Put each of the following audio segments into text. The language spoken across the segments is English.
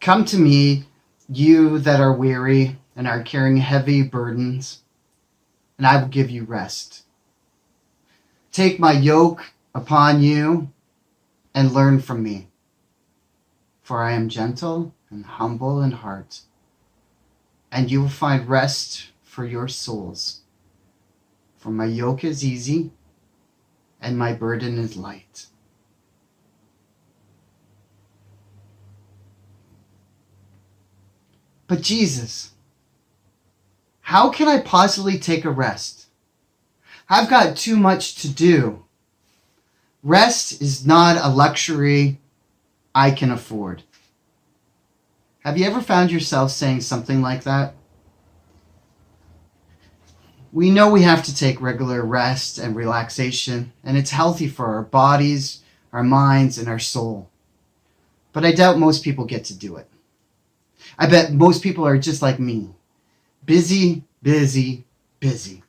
Come to me, you that are weary and are carrying heavy burdens, and I will give you rest. Take my yoke upon you and learn from me, for I am gentle and humble in heart, and you will find rest for your souls. For my yoke is easy and my burden is light. But Jesus, how can I possibly take a rest? I've got too much to do. Rest is not a luxury I can afford. Have you ever found yourself saying something like that? We know we have to take regular rest and relaxation, and it's healthy for our bodies, our minds, and our soul. But I doubt most people get to do it. I bet most people are just like me. Busy, busy, busy.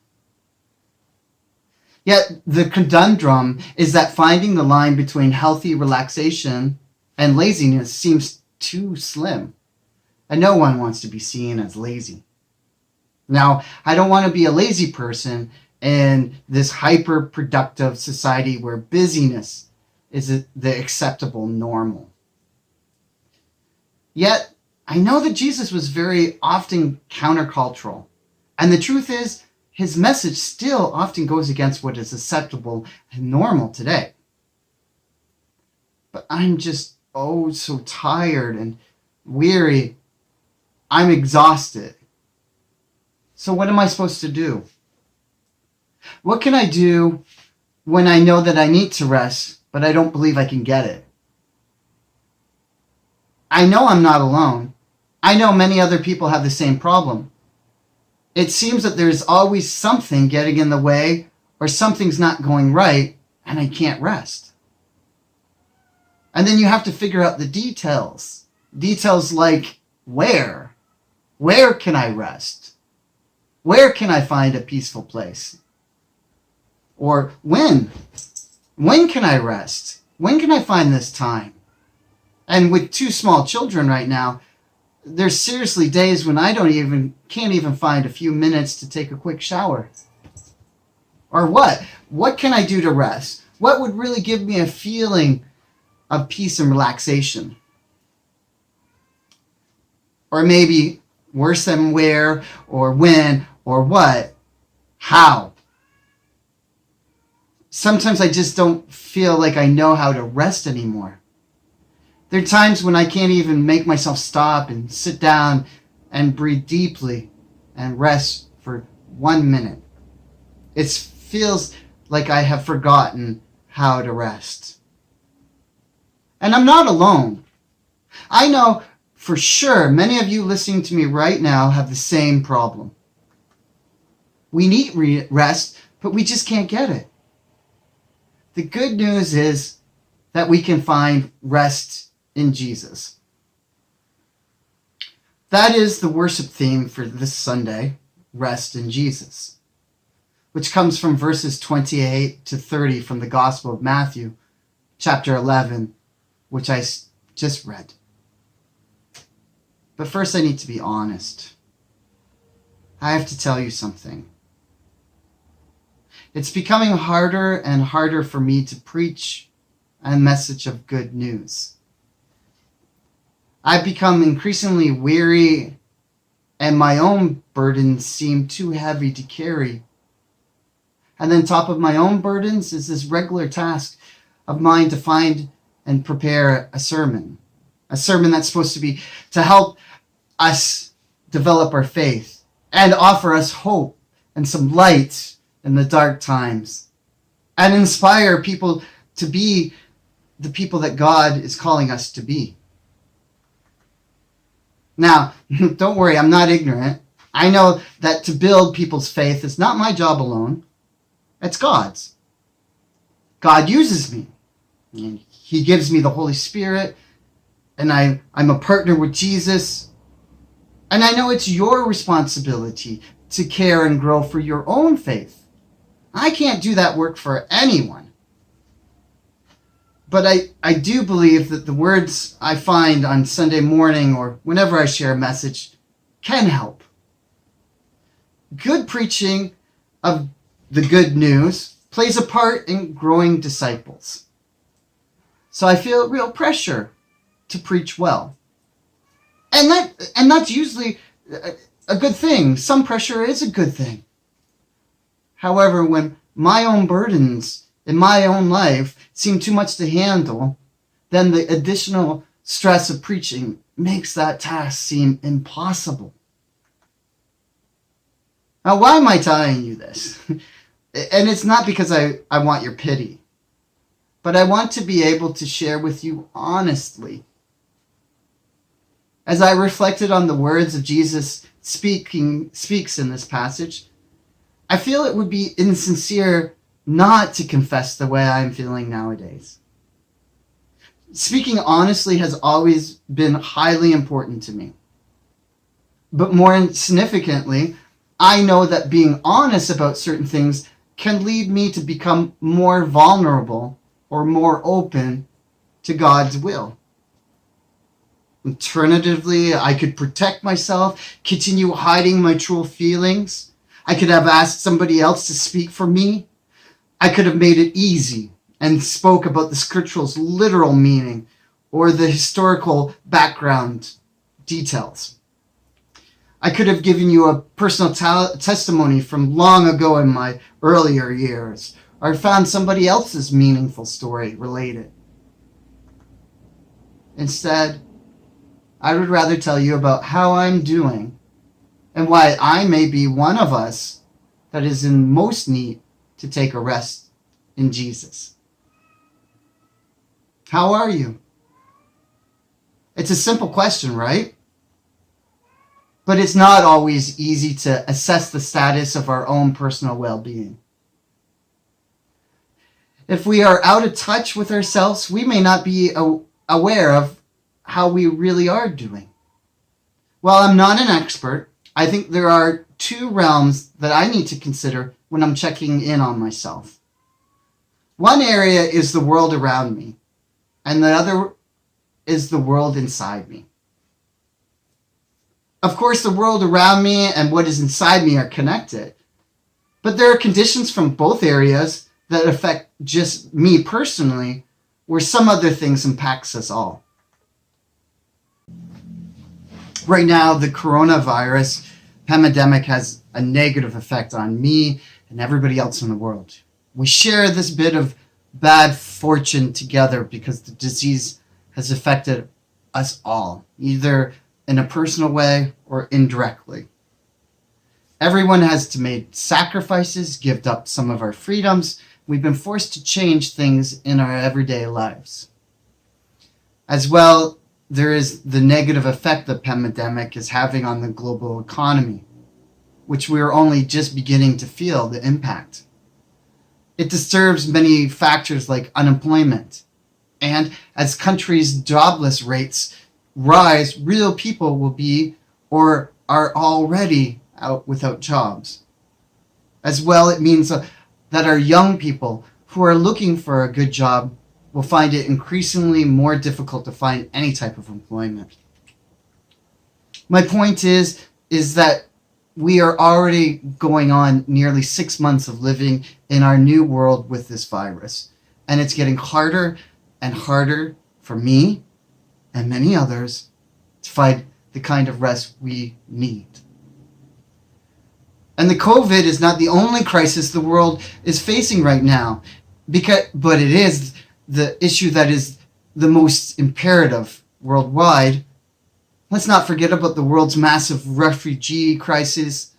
Yet the conundrum is that finding the line between healthy relaxation and laziness seems too slim. And no one wants to be seen as lazy. Now, I don't want to be a lazy person in this hyper-productive society where busyness is the acceptable normal. Yet, I know that Jesus was very often countercultural. And the truth is, his message still often goes against what is acceptable and normal today. But I'm just, so tired and weary. I'm exhausted. So what am I supposed to do? What can I do when I know that I need to rest, but I don't believe I can get it? I know I'm not alone. I know many other people have the same problem. It seems that there's always something getting in the way or something's not going right and I can't rest. And then you have to figure out the details. Details like where? Where can I rest? Where can I find a peaceful place? Or when? When can I rest? When can I find this time? And with 2 small children right now, there's seriously days when I can't even find a few minutes to take a quick shower. Or what? What can I do to rest? What would really give me a feeling of peace and relaxation? Or maybe worse than where, or when, or what? How? Sometimes I just don't feel like I know how to rest anymore. There are times when I can't even make myself stop and sit down and breathe deeply and rest for 1 minute. It feels like I have forgotten how to rest. And I'm not alone. I know for sure many of you listening to me right now have the same problem. We need rest, but we just can't get it. The good news is that we can find rest in Jesus. That is the worship theme for this Sunday, Rest in Jesus, which comes from verses 28 to 30 from the Gospel of Matthew, chapter 11, which I just read. But first I need to be honest. I have to tell you something. It's becoming harder and harder for me to preach a message of good news. I've become increasingly weary, and my own burdens seem too heavy to carry. And then top of my own burdens is this regular task of mine to find and prepare a sermon that's supposed to be to help us develop our faith and offer us hope and some light in the dark times and inspire people to be the people that God is calling us to be. Now, don't worry, I'm not ignorant. I know that to build people's faith is not my job alone. It's God's. God uses me. And He gives me the Holy Spirit, and I'm a partner with Jesus. And I know it's your responsibility to care and grow for your own faith. I can't do that work for anyone. But I do believe that the words I find on Sunday morning or whenever I share a message can help. Good preaching of the good news plays a part in growing disciples. So I feel real pressure to preach well. And that's usually a good thing. Some pressure is a good thing. However, when my own burdens in my own life seem too much to handle, then the additional stress of preaching makes that task seem impossible. Now, why am I telling you this? And it's not because I want your pity, but I want to be able to share with you honestly. As I reflected on the words of Jesus speaks in this passage, I feel it would be insincere not to confess the way I'm feeling nowadays. Speaking honestly has always been highly important to me. But more significantly, I know that being honest about certain things can lead me to become more vulnerable or more open to God's will. Alternatively, I could protect myself, continue hiding my true feelings. I could have asked somebody else to speak for me. I could have made it easy and spoke about the scripture's literal meaning or the historical background details. I could have given you a personal testimony from long ago in my earlier years, or found somebody else's meaningful story related. Instead, I would rather tell you about how I'm doing and why I may be one of us that is in most need to take a rest in Jesus. How are you? It's a simple question, right? But it's not always easy to assess the status of our own personal well-being. If we are out of touch with ourselves, we may not be aware of how we really are doing. While I'm not an expert, I think there are two realms that I need to consider when I'm checking in on myself. One area is the world around me, and the other is the world inside me. Of course, the world around me and what is inside me are connected, but there are conditions from both areas that affect just me personally, where some other things impacts us all. Right now, the coronavirus pandemic has a negative effect on me and everybody else in the world. We share this bit of bad fortune together because the disease has affected us all, either in a personal way or indirectly. Everyone has to make sacrifices, give up some of our freedoms. We've been forced to change things in our everyday lives. As well, there is the negative effect the pandemic is having on the global economy, which we are only just beginning to feel the impact. It disturbs many factors like unemployment, and as countries' jobless rates rise, real people will be or are already out without jobs. As well, it means that our young people who are looking for a good job will find it increasingly more difficult to find any type of employment. My point is that we are already going on nearly 6 months of living in our new world with this virus, and it's getting harder and harder for me and many others to find the kind of rest we need. And the COVID is not the only crisis the world is facing right now, but it is the issue that is the most imperative worldwide. Let's not forget about the world's massive refugee crisis,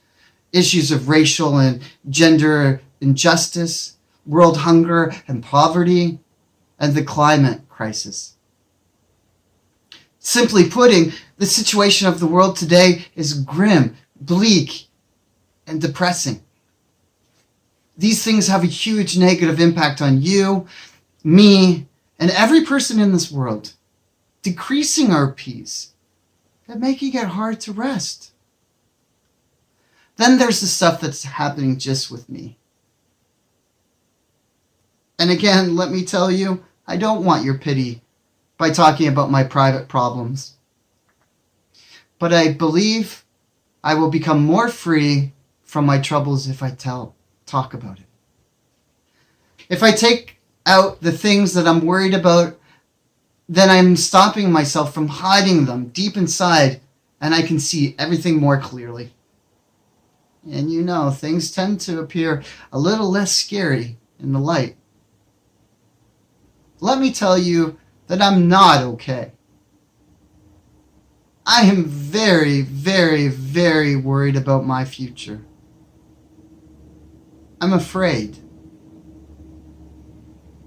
issues of racial and gender injustice, world hunger and poverty, and the climate crisis. Simply putting, the situation of the world today is grim, bleak, and depressing. These things have a huge negative impact on you, me, and every person in this world, decreasing our peace and making it hard to rest. Then there's the stuff that's happening just with me. And again, let me tell you, I don't want your pity by talking about my private problems. But I believe I will become more free from my troubles if I talk about it. If I take out the things that I'm worried about, then I'm stopping myself from hiding them deep inside, and I can see everything more clearly. And you know, things tend to appear a little less scary in the light. Let me tell you that I'm not okay. I am very, very, very worried about my future. I'm afraid.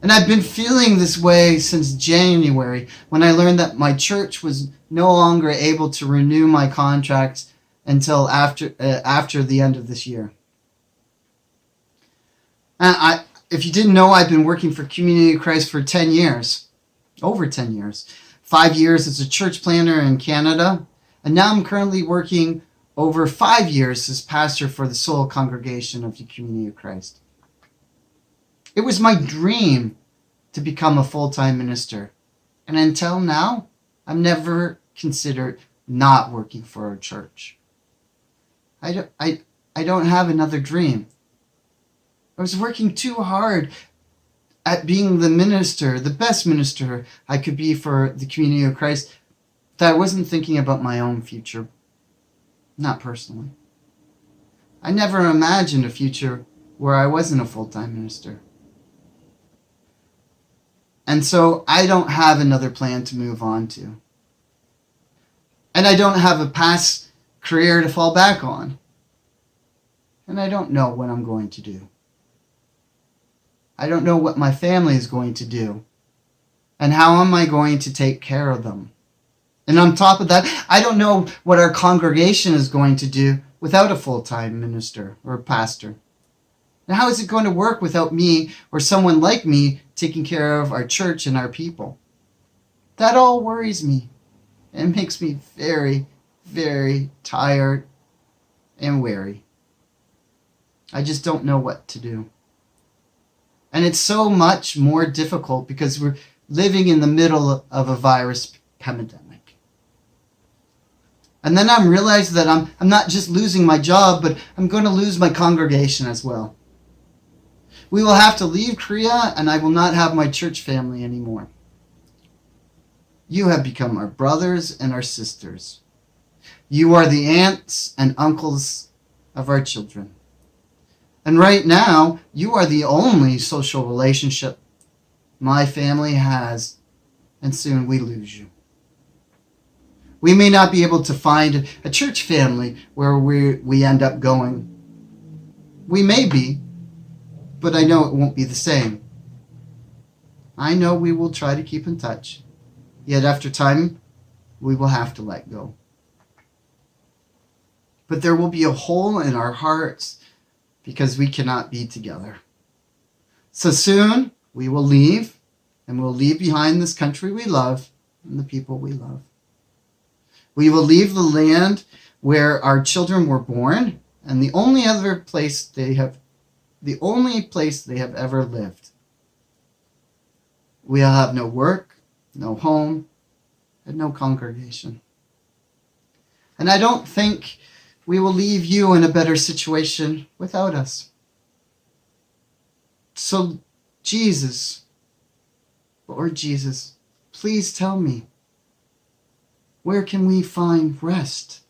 And I've been feeling this way since January, when I learned that my church was no longer able to renew my contracts until after the end of this year. If you didn't know, I've been working for Community of Christ for 10 years, over 10 years. 5 years as a church planner in Canada, and now I'm currently working over 5 years as pastor for the Seoul congregation of the Community of Christ. It was my dream to become a full-time minister, and until now, I've never considered not working for a church. I don't have another dream. I was working too hard at being the minister, the best minister I could be for the Community of Christ, that I wasn't thinking about my own future, not personally. I never imagined a future where I wasn't a full-time minister. And so I don't have another plan to move on to. And I don't have a past career to fall back on. And I don't know what I'm going to do. I don't know what my family is going to do. And how am I going to take care of them? And on top of that, I don't know what our congregation is going to do without a full-time minister or pastor. And how is it going to work without me or someone like me taking care of our church and our people? That all worries me and makes me very, very tired and weary. I just don't know what to do. And it's so much more difficult because we're living in the middle of a virus pandemic. And then I'm realizing that I'm not just losing my job, but I'm going to lose my congregation as well. We will have to leave Korea, and I will not have my church family anymore. You have become our brothers and our sisters. You are the aunts and uncles of our children. And right now, you are the only social relationship my family has, and soon we lose you. We may not be able to find a church family where we end up going. We may be, but I know it won't be the same. I know we will try to keep in touch, yet after time, we will have to let go. But there will be a hole in our hearts because we cannot be together. So soon, we will leave, and we'll leave behind this country we love and the people we love. We will leave the land where our children were born and the only place they have ever lived. We'll have no work, no home, and no congregation. And I don't think we will leave you in a better situation without us. So, Jesus, Lord Jesus, please tell me, where can we find rest?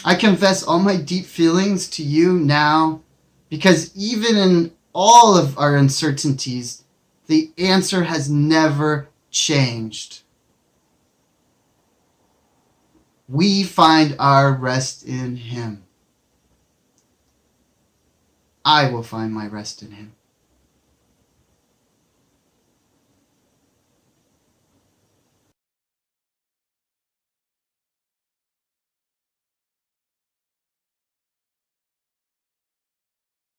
I confess all my deep feelings to you now, because even in all of our uncertainties, the answer has never changed. We find our rest in Him. I will find my rest in Him.